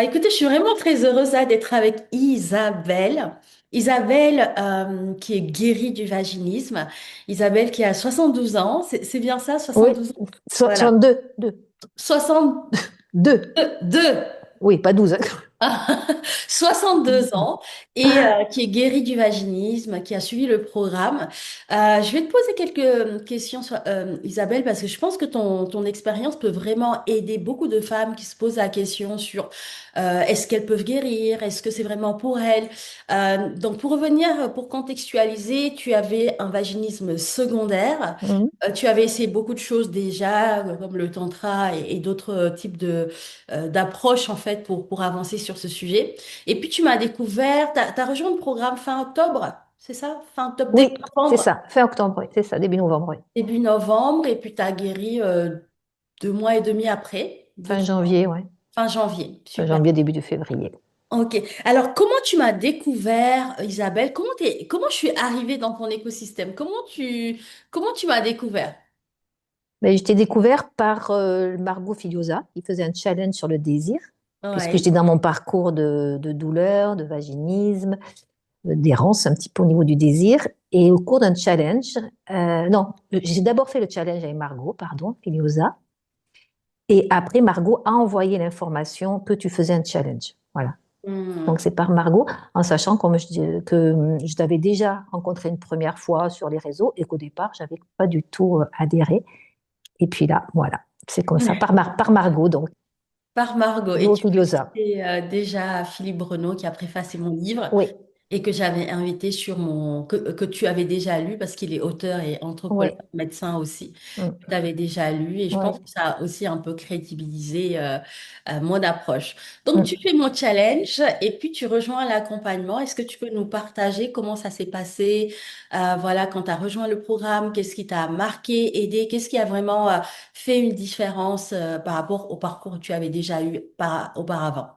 Écoutez, je suis vraiment très heureuse là, d'être avec Isabelle. Isabelle, qui est guérie du vaginisme. Isabelle qui a 72 ans. C'est bien ça, Oui, 72 ans? Voilà. 62, 2, 2. 62. Oui, pas 12, hein. 62 ans et qui est guéri du vaginisme, qui a suivi le programme. Je vais te poser quelques questions, Isabelle, parce que je pense que ton expérience peut vraiment aider beaucoup de femmes qui se posent la question sur est-ce qu'elles peuvent guérir, est-ce que c'est vraiment pour elles. Donc, pour revenir, pour contextualiser, tu avais un vaginisme secondaire. Mhm. Tu avais essayé beaucoup de choses déjà, comme le tantra et d'autres types d'approches en fait pour avancer sur ce sujet. Et puis tu m'as découvert, t'as rejoint le programme fin octobre, c'est ça? Fin octobre, début Oui, c'est novembre. ça, fin octobre, oui, c'est ça, début novembre, oui. Début novembre, et puis tu as guéri 2 mois et demi après, Fin janvier, oui. fin janvier. Fin Super. janvier, début de février. Ok. Alors, comment tu m'as découvert, Isabelle? Comment je suis arrivée dans ton écosystème? Comment tu m'as découvert? Mais je t'ai découvert par Margot Filiosa, qui faisait un challenge sur le désir, puisque Ouais. j'étais dans mon parcours de douleur, de vaginisme, d'errance un petit peu au niveau du désir. Et au cours d'un challenge, non, j'ai d'abord fait le challenge avec Margot, pardon, Filiosa. Et après, Margot a envoyé l'information que tu faisais un challenge. Voilà. Donc, Hmm. c'est par Margot, en sachant que je t'avais déjà rencontré une première fois sur les réseaux et qu'au départ, je n'avais pas du tout adhéré. Et puis là, voilà, c'est comme ça, par Margot, donc, Par Margot. Et Margot tu Filiosa. connaissais déjà Philippe Breneau qui a préfacé mon livre. Oui, Et que j'avais invité que tu avais déjà lu parce qu'il est auteur et oui, anthropologue, médecin aussi. mm, Tu avais déjà lu et je oui, pense que ça a aussi un peu crédibilisé mon approche. Donc, tu mm. fais mon challenge et puis tu rejoins l'accompagnement. Est-ce que tu peux nous partager comment ça s'est passé? Voilà, quand tu as rejoint le programme, qu'est-ce qui t'a marqué, aidé? Qu'est-ce qui a vraiment fait une différence par rapport au parcours que tu avais déjà eu auparavant?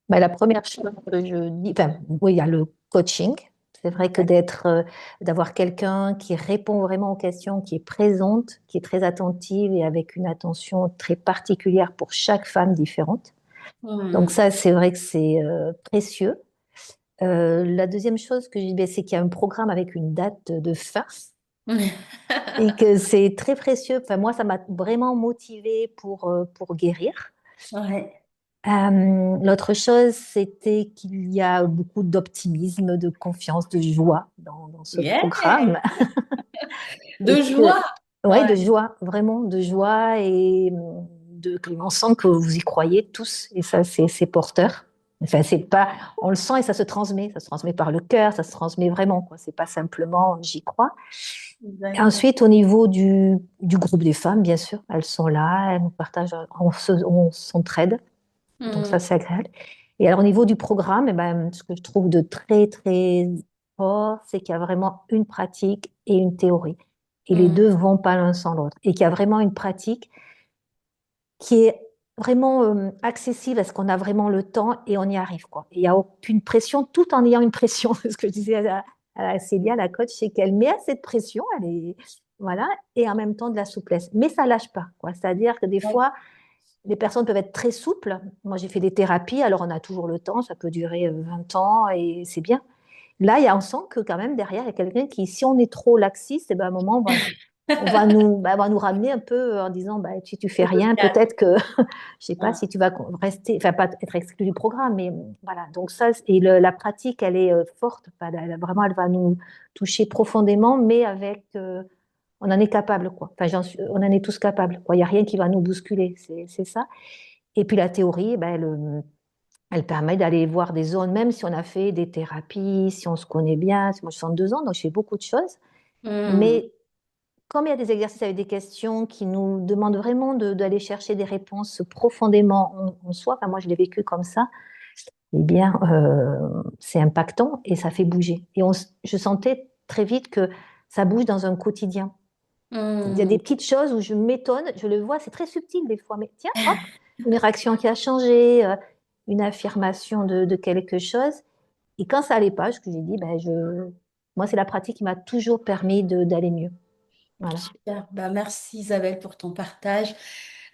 Ben, la première chose que je dis, enfin, oui, il y a le coaching. C'est vrai que d'avoir quelqu'un qui répond vraiment aux questions, qui est présente, qui est très attentive et avec une attention très particulière pour chaque femme différente. Donc Hmm. ça, c'est vrai que c'est précieux. La deuxième chose que je dis, ben, c'est qu'il y a un programme avec une date de fin et que c'est très précieux. Enfin, moi, ça m'a vraiment motivée pour guérir. Ouais. L'autre chose, c'était qu'il y a beaucoup d'optimisme, de confiance, de joie dans ce Yeah. programme. Et De que, joie. ouais, Ouais. de joie, vraiment de joie et on sent que vous y croyez tous et ça, c'est porteur. Enfin, c'est pas, on le sent et ça se transmet par le cœur, ça se transmet vraiment, quoi. C'est pas simplement j'y crois. Et D'accord. ensuite, au niveau du groupe des femmes, bien sûr, elles sont là, elles nous partagent, on s'entraide. Donc Hmm. ça, c'est agréable. Et alors au niveau du programme, eh ben, ce que je trouve de très, très fort, c'est qu'il y a vraiment une pratique et une théorie. Et les Hmm. deux vont pas l'un sans l'autre. Et qu'il y a vraiment une pratique qui est vraiment accessible parce qu'on a vraiment le temps et on y arrive, quoi. Il n'y a aucune pression tout en ayant une pression. Ce que je disais à Célia, la coach, c'est qu'elle met assez de pression, elle est, voilà, et en même temps de la souplesse. Mais ça lâche pas, quoi. C'est-à-dire que des Ouais. fois, les personnes peuvent être très souples. Moi, j'ai fait des thérapies, alors on a toujours le temps, ça peut durer 20 ans et c'est bien. Là, on sent que quand même derrière, il y a quelqu'un qui, si on est trop laxiste, eh ben, à un moment, on va nous ramener un peu en disant, bah, si tu fais Au rien, social. peut-être que, je sais pas Ouais. si tu vas rester, enfin, pas être exclu du programme, mais voilà. Donc ça, la pratique, elle est forte. Enfin, vraiment, elle va nous toucher profondément, mais on en est capable, quoi. Enfin, on en est tous capables, quoi. Il n'y a rien qui va nous bousculer, c'est ça. Et puis la théorie, ben, elle permet d'aller voir des zones, même si on a fait des thérapies, si on se connaît bien. Moi, j'ai 62 ans, donc je fais beaucoup de choses. Hmm. Mais comme il y a des exercices avec des questions qui nous demandent vraiment d'aller chercher des réponses profondément en soi, enfin, moi, je l'ai vécu comme ça, eh bien, c'est impactant et ça fait bouger. Et je sentais très vite que ça bouge dans un quotidien. Il y a Hmm. des petites choses où je m'étonne, je le vois, c'est très subtil des fois, mais tiens, hop, une réaction qui a changé, une affirmation de quelque chose. Et quand ça allait pas, ce que j'ai dit, moi, c'est la pratique qui m'a toujours permis d'aller mieux. Voilà. Super. Bah, merci Isabelle pour ton partage.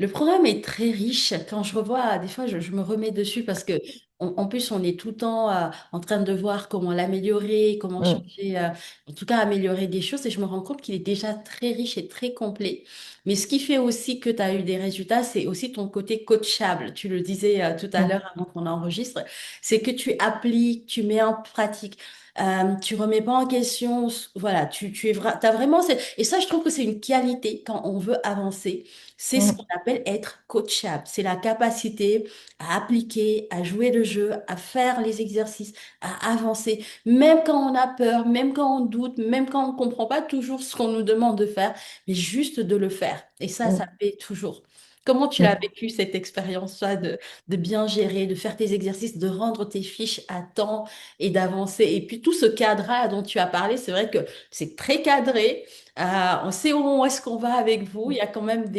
Le programme est très riche. Quand je revois, des fois, je me remets dessus parce que, en plus, on est tout le temps en train de voir comment l'améliorer, comment Mm, changer, en tout cas, améliorer des choses. Et je me rends compte qu'il est déjà très riche et très complet. Mais ce qui fait aussi que tu as eu des résultats, c'est aussi ton côté coachable. Tu le disais tout à mm, l'heure avant qu'on enregistre. C'est que tu appliques, tu mets en pratique. Tu remets pas en question, voilà, t'as vraiment, et ça, je trouve que c'est une qualité quand on veut avancer. C'est ce qu'on mm, appelle être coachable. C'est la capacité à appliquer, à jouer le jeu, à faire les exercices, à avancer, même quand on a peur, même quand on doute, même quand on comprend pas toujours ce qu'on nous demande de faire, mais juste de le faire. Et ça mm, paie toujours. Comment tu l'as mm, vécu, cette expérience, toi, de bien gérer, de faire tes exercices, de rendre tes fiches à temps et d'avancer? Et puis tout ce cadre dont tu as parlé, c'est vrai que c'est très cadré. On sait où est-ce qu'on va avec vous. Il y a quand même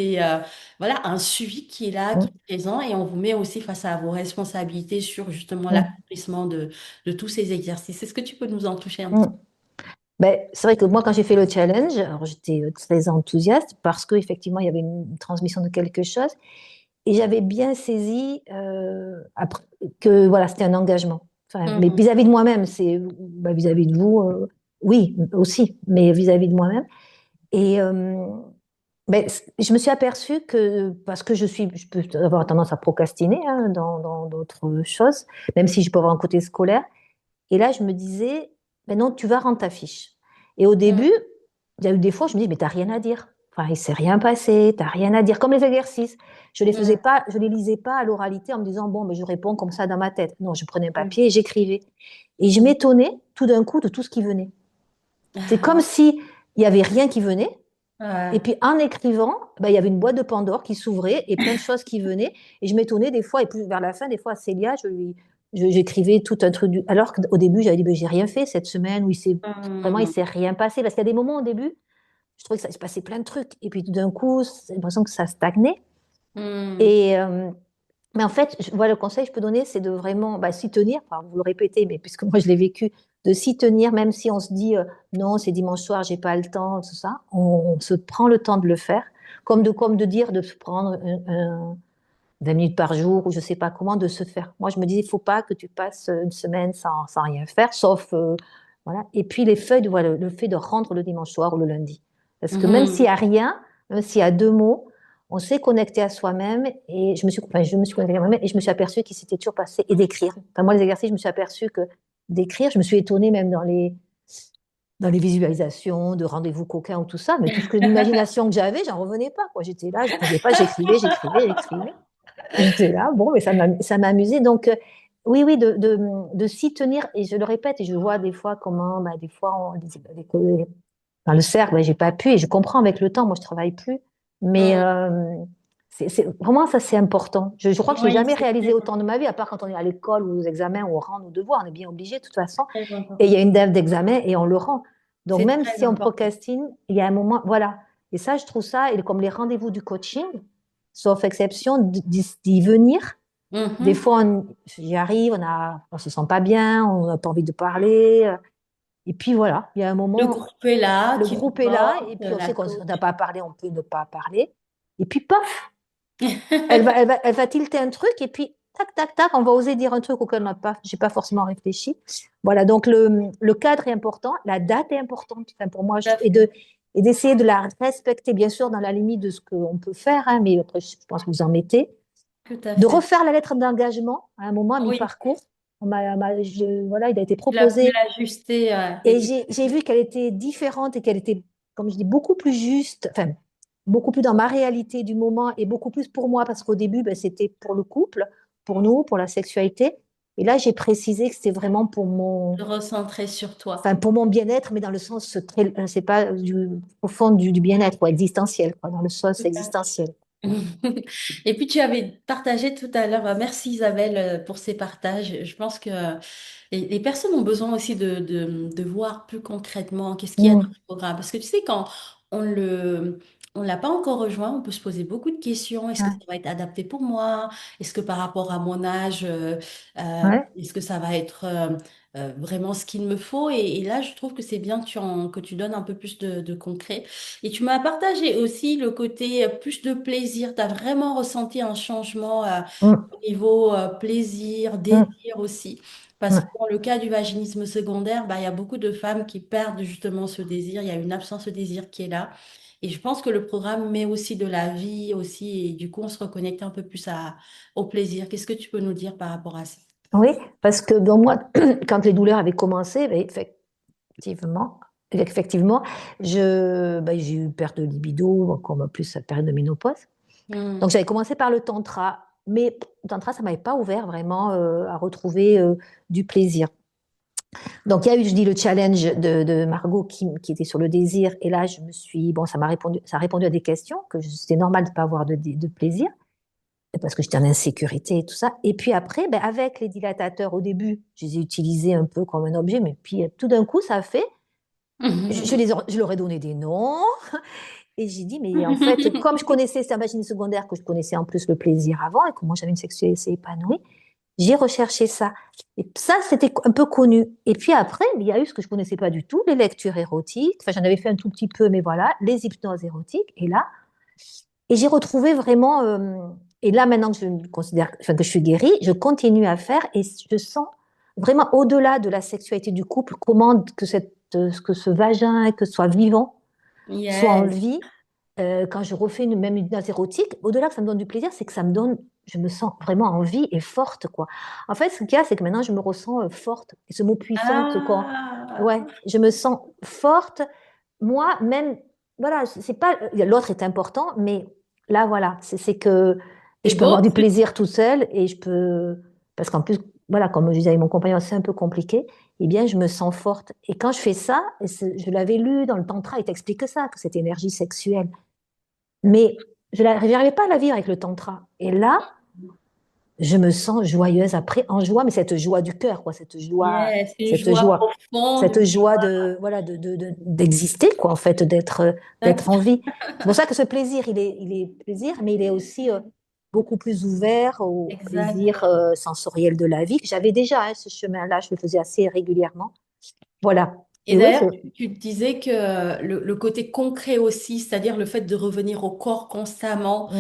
voilà, un suivi qui est là, qui mm, est présent, et on vous met aussi face à vos responsabilités sur justement mm, l'accomplissement de tous ces exercices. Est-ce que tu peux nous en toucher un mm. petit Ben, c'est vrai que moi, quand j'ai fait le challenge, alors j'étais très enthousiaste parce qu'effectivement, il y avait une transmission de quelque chose et j'avais bien saisi que voilà, c'était un engagement. Enfin, peu? mais Mhm. vis-à-vis de moi-même, c'est ben, vis-à-vis de vous, oui, aussi, mais vis-à-vis de moi-même. Et ben, je me suis aperçue que, parce que je peux avoir tendance à procrastiner hein, dans d'autres choses, même si je peux avoir un côté scolaire. Et là, je me disais, ben non, tu vas rendre ta fiche. Et au Mhm. début, il y a eu des fois, je me dis, mais t'as rien à dire. Enfin, il s'est rien passé, t'as rien à dire. Comme les exercices. Je les faisais Mhm. pas, je les lisais pas à l'oralité en me disant, bon, mais je réponds comme ça dans ma tête. Non, je prenais un Mhm. papier et j'écrivais. Et je Mhm. m'étonnais tout d'un coup de tout ce qui venait. C'est comme Ah, si il y avait rien qui venait. Et ouais. puis en écrivant, ben, il y avait une boîte de Pandore qui s'ouvrait et plein de choses qui venaient. Et je m'étonnais des fois, et puis vers la fin, des fois, à Célia, j'écrivais tout un truc. Alors qu'au début, j'avais dit, ben, j'ai rien fait cette semaine, où vraiment, il Mhm. s'est rien passé. Parce qu'il y a des moments au début, je trouvais que ça se passait plein de trucs. Et puis tout d'un coup, j'ai l'impression que ça stagnait. Mhm. Et, mais en fait, voilà, le conseil que je peux donner, c'est de vraiment bah, s'y tenir. Enfin, vous le répétez, mais puisque moi je l'ai vécu, de s'y tenir, même si on se dit non, c'est dimanche soir, j'ai pas le temps, tout ça. On se prend le temps de le faire, comme de dire de se prendre 20 minutes par jour ou je sais pas comment de se faire. Moi, je me dis, il faut pas que tu passes une semaine sans rien faire, sauf voilà. Et puis les feuilles, voilà, le fait de rendre le dimanche soir ou le lundi, parce que même s'il y Mhm. a rien, même s'il y a deux mots, on s'est connecté à soi-même et je me suis connectée à moi-même et je me suis aperçue qu'il s'était toujours passé et d'écrire. Enfin, moi, les exercices, je me suis aperçue que d'écrire, je me suis étonnée même dans les visualisations de rendez-vous coquins ou tout ça, mais tout ce que l'imagination que j'avais, j'en revenais pas, quoi. J'étais là, je bougeais pas, j'écrivais. J'étais là, bon, mais ça m'amusait. Donc, oui, oui, de s'y tenir, et je le répète, et je vois des fois comment, bah, des fois, dans le cercle, bah, j'ai pas pu, et je comprends avec le temps, moi, je travaille plus, mais Mhm. vraiment, ça, c'est important. Je crois que je n'ai Oui, jamais c'est réalisé très autant de ma vie, à part quand on est à l'école ou aux examens, où on rend nos devoirs, on est bien obligé, de toute façon, très et il y important. a une date d'examen, et on le rend. Donc, C'est même très si on important. procrastine, il y a un moment, voilà. Et ça, je trouve ça, et comme les rendez-vous du coaching, sauf exception, d'y venir. Des Mhm. fois, j'y arrive, on se sent pas bien, on n'a pas envie de parler. Et puis voilà, il y a un Le moment, groupe est là, le qui nous groupe est là, et porte, puis on la sait qu'on n'a coach. pas parlé, on peut ne pas parler. Et puis paf, elle va tilter un truc, et puis tac, tac, tac, on va oser dire un truc auquel j'ai pas forcément réfléchi. Voilà, donc le cadre est important, la date est importante, enfin, pour moi, Tout à fait. et d'essayer de la respecter, bien sûr, dans la limite de ce qu'on peut faire, hein, mais après, je pense que vous en mettez. Tout à De fait. refaire la lettre d'engagement à un moment à Oui, mi-parcours. Voilà, il a été tu l'as pu proposé l'ajuster. et j'ai vu qu'elle était différente et qu'elle était, comme je dis, beaucoup plus juste, enfin, beaucoup plus dans ma réalité du moment et beaucoup plus pour moi parce qu'au début, ben, c'était pour le couple, pour nous, pour la sexualité. Et là, j'ai précisé que c'était vraiment de recentrer sur toi. enfin, pour mon bien-être, mais dans le sens très, c'est pas au fond du bien-être, quoi, existentiel, quoi, dans le sens Tout à fait. existentiel. Et puis tu avais partagé tout à l'heure, merci Isabelle pour ces partages. Je pense que les personnes ont besoin aussi de voir plus concrètement qu'est-ce qu'il y a dans Mm. le programme. Parce que tu sais, quand on l'a pas encore rejoint, on peut se poser beaucoup de questions. Est-ce que ça Ouais. va être adapté pour moi? Est-ce que par rapport à mon âge, Ouais. est-ce que ça va être vraiment ce qu'il me faut. Et là, je trouve que c'est bien que tu donnes un peu plus de concret. Et tu m'as partagé aussi le côté plus de plaisir. Tu as vraiment ressenti un changement Mm, au niveau plaisir, mm, désir aussi. Parce que ouais. dans le cas du vaginisme secondaire, bah, il y a beaucoup de femmes qui perdent justement ce désir. Il y a une absence de désir qui est là. Et je pense que le programme met aussi de la vie aussi. Et du coup, on se reconnecte un peu plus au plaisir. Qu'est-ce que tu peux nous dire par rapport à ça? Oui, parce que dans moi, quand les douleurs avaient commencé, ben, effectivement, effectivement, j'ai eu perte de libido, comme plus la période de ménopause. Donc Hmm. j'avais commencé par le tantra, mais le tantra, ça m'avait pas ouvert vraiment à retrouver du plaisir. Donc il y a eu, je dis, le challenge de Margot qui était sur le désir, et là je me suis, bon, ça a répondu à des questions que c'était normal de pas avoir de plaisir parce que j'étais en insécurité et tout ça. Et puis après, ben, avec les dilatateurs, au début, je les ai utilisés un peu comme un objet, mais puis tout d'un coup, ça a fait, je leur ai donné des noms, et j'ai dit, mais en fait, comme je connaissais cette vagine secondaire, que je connaissais en plus le plaisir avant, et que moi j'avais une sexualité épanouie, j'ai recherché ça. Et ça, c'était un peu connu. Et puis après, il y a eu ce que je connaissais pas du tout, les lectures érotiques. Enfin, j'en avais fait un tout petit peu, mais voilà, les hypnoses érotiques. Et là, et j'ai retrouvé vraiment. Et là, maintenant que je me considère, enfin, que je suis guérie, je continue à faire et je sens vraiment au-delà de la sexualité du couple, comment que ce vagin, que ce soit vivant, soit en Yes. vie. Quand je refais même une hypnose érotique, au-delà que ça me donne du plaisir, c'est que ça me donne, je me sens vraiment en vie et forte, quoi. En fait, ce qu'il y a, c'est que maintenant, je me ressens forte. Et ce mot puissante, quoi. Ah, Ouais, je me sens forte. Moi, même, voilà, c'est pas, l'autre est important, mais là, voilà, c'est que, et c'est je peux beau. avoir du plaisir tout seul, et je peux, parce qu'en plus, voilà, comme je disais avec mon compagnon, c'est un peu compliqué, eh bien, je me sens forte. Et quand je fais ça, je l'avais lu dans le Tantra, il t'explique que ça, que cette énergie sexuelle. Mais je n'arrivais pas à la vivre avec le Tantra. Et là, je me sens joyeuse après, en joie, mais cette joie du cœur, quoi, Yes, une cette joie joie, profonde, cette une joie joie. de, voilà, d'exister, quoi, en fait, d'être en vie. C'est pour ça que ce plaisir, il est plaisir, mais il est aussi beaucoup plus ouvert au plaisir Exactement. sensoriel de la vie, que j'avais déjà, hein, ce chemin-là, je le faisais assez régulièrement. Voilà. Et Et oui, d'ailleurs, tu disais que le côté concret aussi, c'est-à-dire le fait de revenir au corps constamment,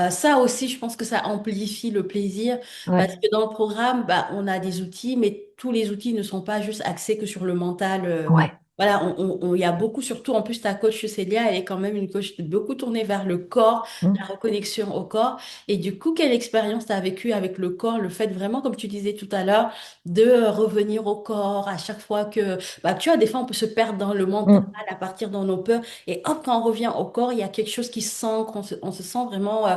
ça aussi, je pense que ça amplifie le plaisir parce ouais, que dans le programme, bah, on a des outils, mais tous les outils ne sont pas juste axés que sur le mental. ouais, Voilà, il y a beaucoup, surtout en plus, ta coach Célia, elle est quand même une coach beaucoup tournée vers le corps, la reconnexion au corps. Et du coup, quelle expérience tu as vécue avec le corps, le fait vraiment, comme tu disais tout à l'heure, de revenir au corps à chaque fois que bah, tu vois, des fois, on peut se perdre dans le mental, à partir dans nos peurs. Et hop, quand on revient au corps, il y a quelque chose qui sent, on se sent vraiment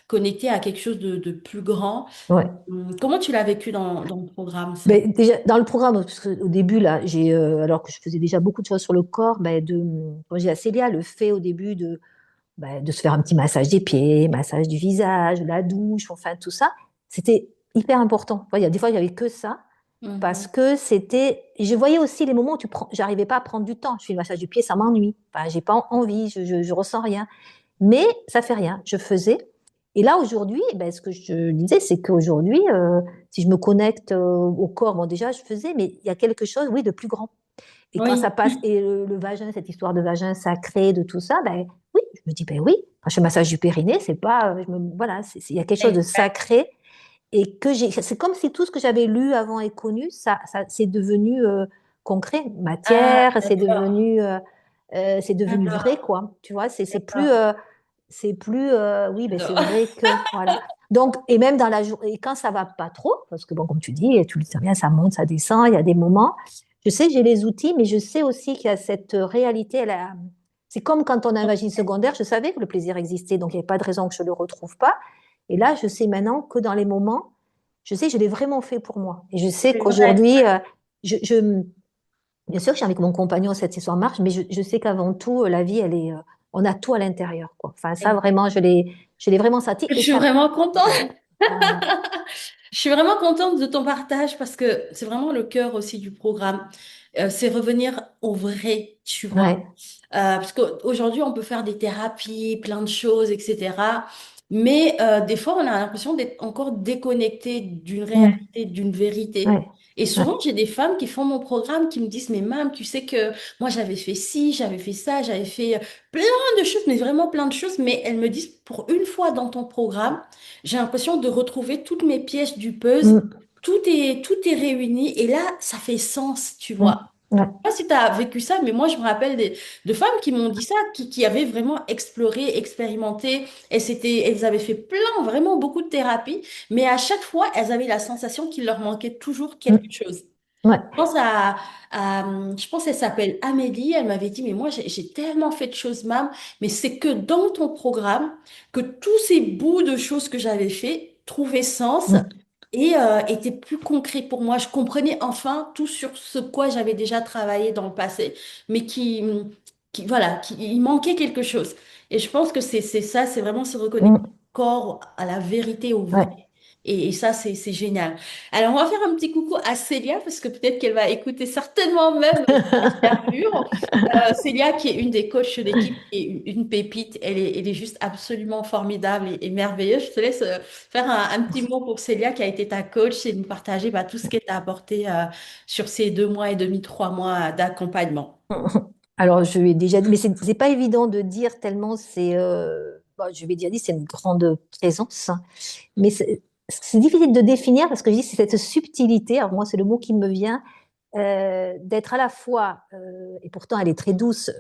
connecté à quelque chose de plus grand. ouais. Comment tu l'as vécu dans le programme, ça? Mais déjà, dans le programme, parce que au début, là, alors que je faisais déjà beaucoup de choses sur le corps, ben, comme j'ai dit à Célia, le fait au début de se faire un petit massage des pieds, massage du visage, la douche, enfin tout ça, c'était hyper important. Il y a des fois, il n'y avait que ça, parce Mhm. que je voyais aussi les moments où j'arrivais pas à prendre du temps. Je fais le massage du pied, ça m'ennuie. Enfin, j'ai pas envie, je ressens rien. Mais ça fait rien, je faisais. Et là, aujourd'hui, ben, ce que je disais, c'est qu'aujourd'hui, si je me connecte au corps, bon, déjà, je faisais, mais il y a quelque chose, oui, de plus grand. Et quand ça Oui. passe, et le vagin, cette histoire de vagin sacré, de tout ça, ben oui, je me dis, ben oui, quand je fais massage du périnée, c'est pas, voilà, il y a quelque chose de Exact. sacré, et c'est comme si tout ce que j'avais lu avant et connu, ça c'est devenu concret, Ah, matière, d'accord. c'est devenu vrai, D'accord. quoi. Tu vois, D'accord. c'est plus, oui, ben c'est J'adore. vrai que, voilà. Donc, et même dans la journée, quand ça va pas trop, parce que bon, comme tu dis, tu le sais bien, ça monte, ça descend, il y a des moments. Je sais que j'ai les outils, mais je sais aussi qu'il y a cette réalité. C'est comme quand on a un vagin secondaire, je savais que le plaisir existait, donc il n'y avait pas de raison que je ne le retrouve pas. Et là, je sais maintenant que dans les moments, je sais que je l'ai vraiment fait pour moi. Et je sais C'est vrai. qu'aujourd'hui, bien sûr que je suis avec mon compagnon, cette histoire marche, mais je sais qu'avant tout, la vie, on a tout à l'intérieur, quoi. Enfin, ça, vraiment, je l'ai vraiment senti. Je Et suis ça, vraiment contente. voilà. Je suis vraiment contente de ton partage parce que c'est vraiment le cœur aussi du programme. C'est revenir au vrai, tu vois. Ouais, Parce qu'aujourd'hui, on peut faire des thérapies, plein de choses, etc. mais des fois, on a l'impression d'être encore déconnecté d'une Mm. réalité, d'une vérité. Ouais, Et ouais. souvent, j'ai des femmes qui font mon programme qui me disent, mais mam, tu sais que moi, j'avais fait ci, j'avais fait ça, j'avais fait plein de choses, mais vraiment plein de choses. Mais elles me disent, pour une fois dans ton programme, j'ai l'impression de retrouver toutes mes pièces du puzzle. Mm. Tout est réuni. Et là, ça fait sens, tu Mm. vois. Ouais. Je sais pas si tu as vécu ça, mais moi, je me rappelle de femmes qui m'ont dit ça, qui avaient vraiment exploré, expérimenté. Elles avaient fait plein, vraiment beaucoup de thérapies, mais à chaque fois, elles avaient la sensation qu'il leur manquait toujours quelque Mm. chose. Ouais. Je pense qu'elle s'appelle Amélie. Elle m'avait dit, mais moi, j'ai tellement fait de choses, mam, mais c'est que dans ton programme que tous ces bouts de choses que j'avais fait trouvaient sens Mm. et étaient plus concrets pour moi. Je comprenais enfin tout sur ce quoi j'avais déjà travaillé dans le passé, mais voilà, il manquait quelque chose. Et je pense que c'est ça, c'est vraiment se reconnecter Mm. au corps, à la vérité, au vrai. Ouais. Et ça, c'est génial. Alors, on va faire un petit coucou à Célia, parce que peut-être qu'elle va écouter certainement même cette interview. Célia, qui est une des coachs de l'équipe, qui est une pépite, elle est juste absolument formidable et merveilleuse. Je te laisse faire un petit mot pour Célia, qui a été ta coach, et nous partager bah, tout ce qu'elle t'a apporté sur ces 2 mois et demi, 3 mois d'accompagnement. Alors, je lui ai déjà dit, mais c'est pas évident de dire tellement c'est. Bon, je lui ai déjà dit, c'est une grande présence, hein. Mais c'est difficile de définir parce que je dis, c'est cette subtilité. Alors, moi, c'est le mot qui me vient, d'être à la fois, et pourtant elle est très douce,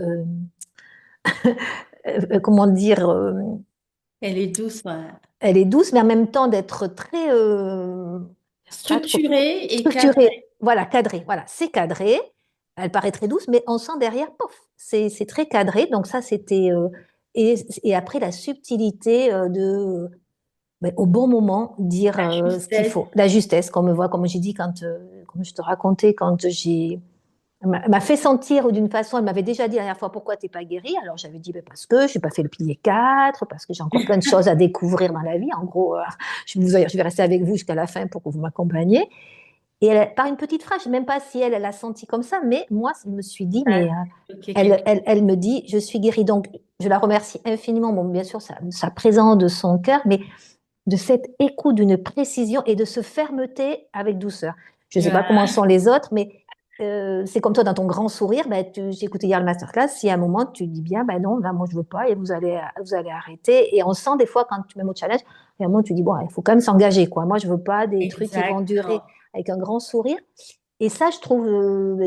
comment dire, Elle est douce, ouais. elle est douce, mais en même temps d'être très pas trop Structurée et structurée. cadrée. Voilà, cadrée. Voilà, c'est cadré. Elle paraît très douce, mais on sent derrière, pof, c'est très cadré. Donc ça, c'était et après la subtilité de ben, au bon moment dire La ce qu'il justesse. faut, la justesse, qu'on me voit, comme j'ai dit quand, comme je te racontais quand j'ai elle m'a fait sentir d'une façon, elle m'avait déjà dit la dernière fois pourquoi t'es pas guérie. Alors j'avais dit ben, parce que je n'ai pas fait le pilier 4, parce que j'ai encore plein de choses à découvrir dans la vie. En gros, je vais rester avec vous jusqu'à la fin pour que vous m'accompagniez. Et par une petite phrase, je ne sais même pas si elle l'a senti comme ça, mais moi, je me suis dit, mais Ok, quelque elle me dit, je suis guérie. Donc, je la remercie infiniment, bon, bien sûr, sa présence de son cœur, mais de cette écoute, d'une précision et de ce fermeté avec douceur. Je ne sais pas comment chose. sont les autres, mais c'est comme toi dans ton grand sourire. Ben, j'ai écouté hier le masterclass. Si à un moment tu dis bien, ben non, là moi je veux pas et vous allez arrêter. Et on sent des fois quand tu mets au challenge, à un moment tu dis bon, il faut quand même s'engager quoi. Moi je veux pas des trucs qui vont durer Exactement. avec un grand sourire. Et ça, je trouve,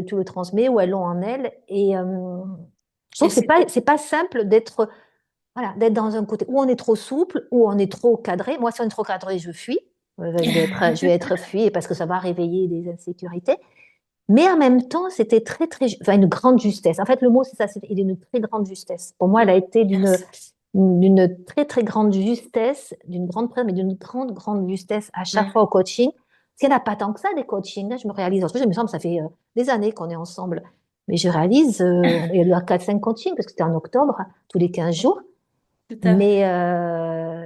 tu le transmets ou elles l'ont en elles. Et je trouve Et que c'est c'est pas simple d'être voilà, d'être dans un côté où on est trop souple, où on est trop cadré. Moi, si on est trop cadré, je fuis. Je vais être fui parce que ça va réveiller des insécurités. Mais en même temps, c'était très, très, enfin, une grande justesse. En fait, le mot, c'est ça, il est une très grande justesse. Pour moi, elle a été Merci. d'une très, très grande justesse, d'une grande présence, mais d'une grande, grande justesse à chaque fois au coaching. Parce qu'il n'y en a pas tant que ça, des coachings. Là, je me réalise. En tout cas, il me semble que ça fait des années qu'on est ensemble. Mais je réalise, il y a eu 4-5 coachings, parce que c'était en octobre, tous les 15 jours. Tout à fait. Mais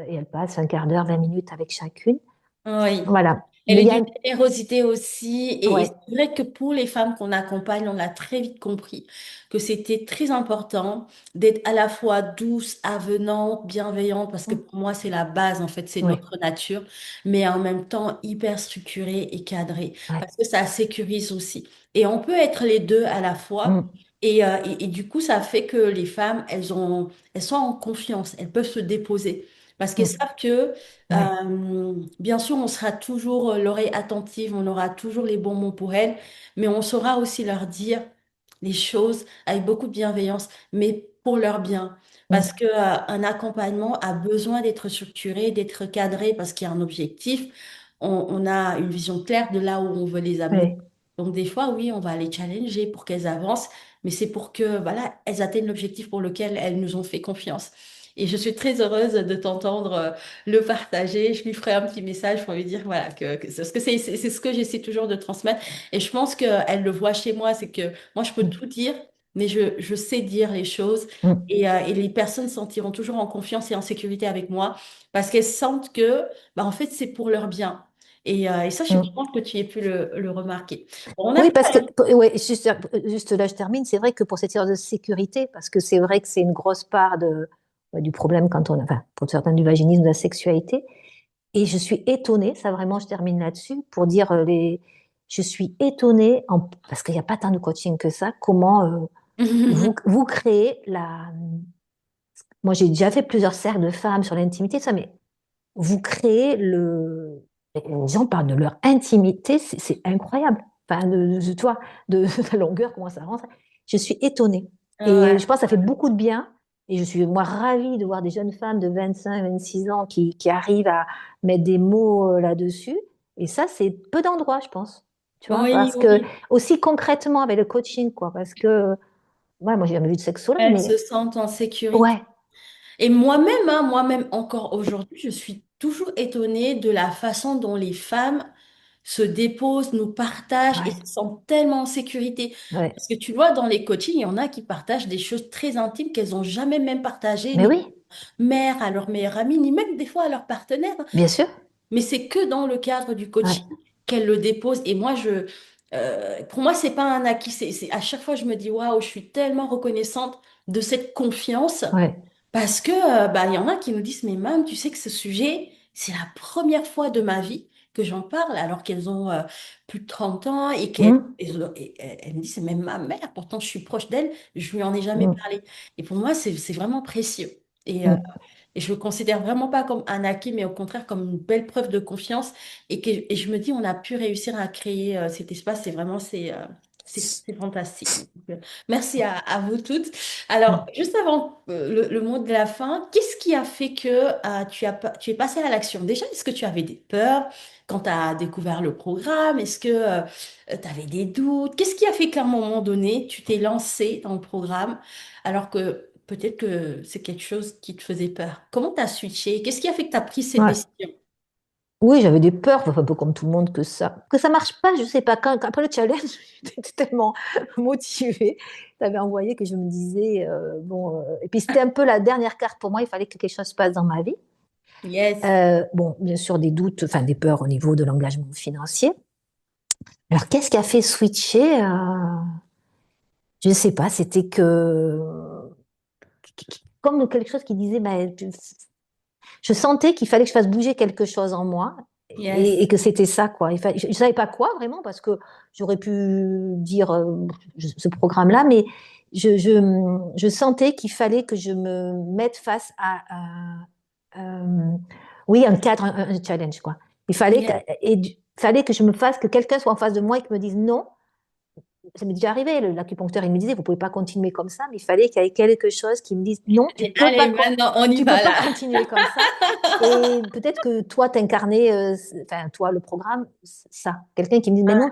et elle passe un quart d'heure, 20 minutes avec chacune. Oui. Voilà. Elle Mais est il y a d'une un... générosité aussi. Et Ouais. c'est vrai que pour les femmes qu'on accompagne, on a très vite compris que c'était très important d'être à la fois douce, avenante, bienveillante, parce que pour moi, c'est la base, en fait, c'est Ouais. notre nature, mais en même temps hyper structurée et cadrée, Ouais. parce que ça sécurise aussi. Et on peut être les deux à la fois. Mm. Et du coup, ça fait que les femmes, elles sont en confiance, elles peuvent se déposer. Parce qu'elles Mm. savent que Ouais. bien sûr, on sera toujours l'oreille attentive, on aura toujours les bons mots pour elles, mais on saura aussi leur dire les choses avec beaucoup de bienveillance, mais pour leur bien. Parce Mm. que, un accompagnement a besoin d'être structuré, d'être cadré, parce qu'il y a un objectif. On a une vision claire de là où on veut les amener. Ouais. Donc, des fois, oui, on va les challenger pour qu'elles avancent, mais c'est pour que, voilà, elles atteignent l'objectif pour lequel elles nous ont fait confiance. Et je suis très heureuse de t'entendre le partager. Je lui ferai un petit message pour lui dire voilà parce que c'est ce que j'essaie toujours de transmettre. Et je pense qu'elle le voit chez moi, c'est que moi je peux Mm. tout dire, mais je sais dire les choses. Mm. Et les personnes se sentiront toujours en confiance et en sécurité avec moi parce qu'elles sentent que bah, en fait c'est pour leur bien. Et ça, je suis Mm. contente que tu aies pu le remarquer. Bon, on a Oui, fait parce que, ouais, juste là, je termine. C'est vrai que pour cette histoire de sécurité, parce que c'est vrai que c'est une grosse part de, du problème quand on a, enfin, pour certains du vaginisme, de la sexualité. Et je suis étonnée, ça vraiment, je termine là-dessus, pour dire je suis étonnée, parce qu'il n'y a pas tant de coaching que ça, comment vous créez la. Moi, j'ai déjà fait plusieurs cercles de femmes sur l'intimité, ça, mais vous créez le. Les gens parlent de leur intimité, c'est incroyable. Enfin, toi, de la longueur, comment ça avance. Je suis étonnée. Et je Ouais. pense que ça fait beaucoup de bien. Et je suis, moi, ravie de voir des jeunes femmes de 25, 26 ans qui arrivent à mettre des mots là-dessus. Et ça, c'est peu d'endroits, je pense. Tu vois, Oui, parce que, oui. aussi concrètement avec le coaching, quoi. Parce que, ouais, moi, j'ai jamais vu de sexologue, Elles mais se sentent en sécurité. ouais, Et moi-même, hein, moi-même encore aujourd'hui, je suis toujours étonnée de la façon dont les femmes se déposent, nous partagent et ouais, se sentent tellement en sécurité. ouais. Parce que tu vois, dans les coachings, il y en a qui partagent des choses très intimes qu'elles n'ont jamais même partagées, Mais ni oui, mère à leur meilleure amie, ni même des fois à leur partenaire. bien sûr. Mais c'est que dans le cadre du Ouais, coaching qu'elles le déposent. Et moi, pour moi, c'est pas un acquis. À chaque fois, je me dis, waouh, je suis tellement reconnaissante de cette confiance. ouais. Parce que, bah, il y en a qui nous disent, mais même, tu sais que ce sujet, c'est la première fois de ma vie que j'en parle, alors qu'elles ont plus de 30 ans et Hum, elles me disent, c'est même ma mère, pourtant je suis proche d'elle, je lui en ai jamais hum, parlé. Et pour moi, c'est vraiment précieux. hum. Et je le considère vraiment pas comme un acquis, mais au contraire comme une belle preuve de confiance. Et je me dis, on a pu réussir à créer cet espace, c'est fantastique. Donc, merci à vous toutes. Alors, Hum. juste avant le mot de la fin, qu'est-ce qui a fait que tu es passé à l'action? Déjà, est-ce que tu avais des peurs quand tu as découvert le programme? Est-ce que tu avais des doutes? Qu'est-ce qui a fait qu'à un moment donné, tu t'es lancé dans le programme alors que peut-être que c'est quelque chose qui te faisait peur? Comment tu as switché? Qu'est-ce qui a fait que tu as pris cette Ouais. décision? Oui, j'avais des peurs, enfin, un peu comme tout le monde, que ça marche pas, je sais pas. Après le challenge, j'étais tellement motivée. Tu avais envoyé que je me disais, bon, et puis c'était un peu la dernière carte pour moi, il fallait que quelque chose se passe dans ma vie. Yes. Bon, bien sûr, des doutes, enfin des peurs au niveau de l'engagement financier. Alors, qu'est-ce qui a fait switcher? Je ne sais pas, c'était comme quelque chose qui disait, ben, je sentais qu'il fallait que je fasse bouger quelque chose en moi Yes. et que c'était ça, quoi. Je ne savais pas quoi vraiment, parce que j'aurais pu dire ce programme-là, mais je sentais qu'il fallait que je me mette face euh, oui, un cadre, un challenge, quoi. Yes. Il fallait que je me fasse, que quelqu'un soit en face de moi et que me dise non. Ça m'est déjà arrivé, l'acupuncteur, il me disait, vous pouvez pas continuer comme ça, mais il fallait qu'il y ait quelque chose qui me dise, non, Allez, maintenant, on y tu peux va pas là. continuer comme ça. Et peut-être que toi, t'incarnais, enfin, toi, le programme, ça. Quelqu'un qui me dit, mais non,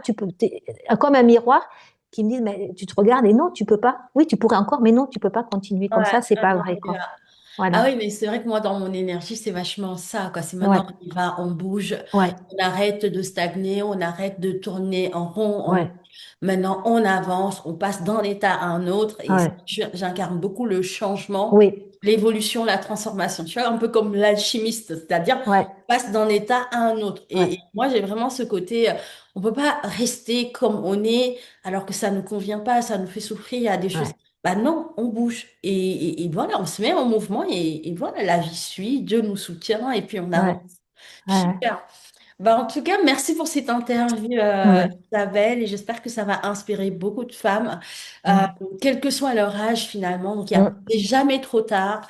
comme un miroir, qui me dit, mais tu te regardes et non, tu peux pas. Oui, tu pourrais encore, mais non, tu peux pas continuer Ouais, comme ça, c'est pas maintenant, vrai, on y quoi. va. Ah Voilà. oui, mais c'est vrai que moi, dans mon énergie, c'est vachement ça, quoi. C'est Ouais, maintenant, on y va, on bouge, ouais, on arrête de stagner, on arrête de tourner en rond. ouais, Maintenant, on avance, on passe d'un état à un autre. Et ouais. j'incarne beaucoup le changement, Oui, l'évolution, la transformation. Tu vois, un peu comme l'alchimiste, c'est-à-dire, ouais, on passe d'un état à un autre. Et ouais, moi, j'ai vraiment ce côté, on peut pas rester comme on est, alors que ça ne convient pas, ça nous fait souffrir, il y a des choses. ouais, Bah non, on bouge. Et voilà, on se met en mouvement et voilà, la vie suit, Dieu nous soutient et puis on ouais, avance. ouais. Super. Bah, en tout cas, merci pour cette interview, Ouais. Isabelle, et j'espère que ça va inspirer beaucoup de femmes, euh, Mm, quel que soit leur âge finalement. Donc, mm, il n'est jamais trop tard.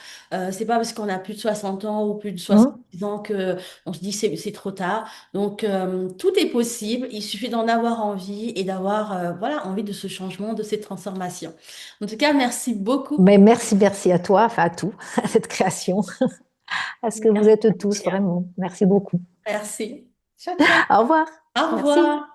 C'est pas parce qu'on a plus de 60 ans ou plus de mm. 70 ans que on se dit c'est trop tard. Donc, tout est possible. Il suffit d'en avoir envie et d'avoir voilà, envie de ce changement, de cette transformation. En tout cas, merci beaucoup. Mais merci à toi, enfin à tout, à cette création, à ce que vous êtes tous, Merci. vraiment. Merci beaucoup. Merci. Ciao, ciao. Au revoir. Au Merci. revoir.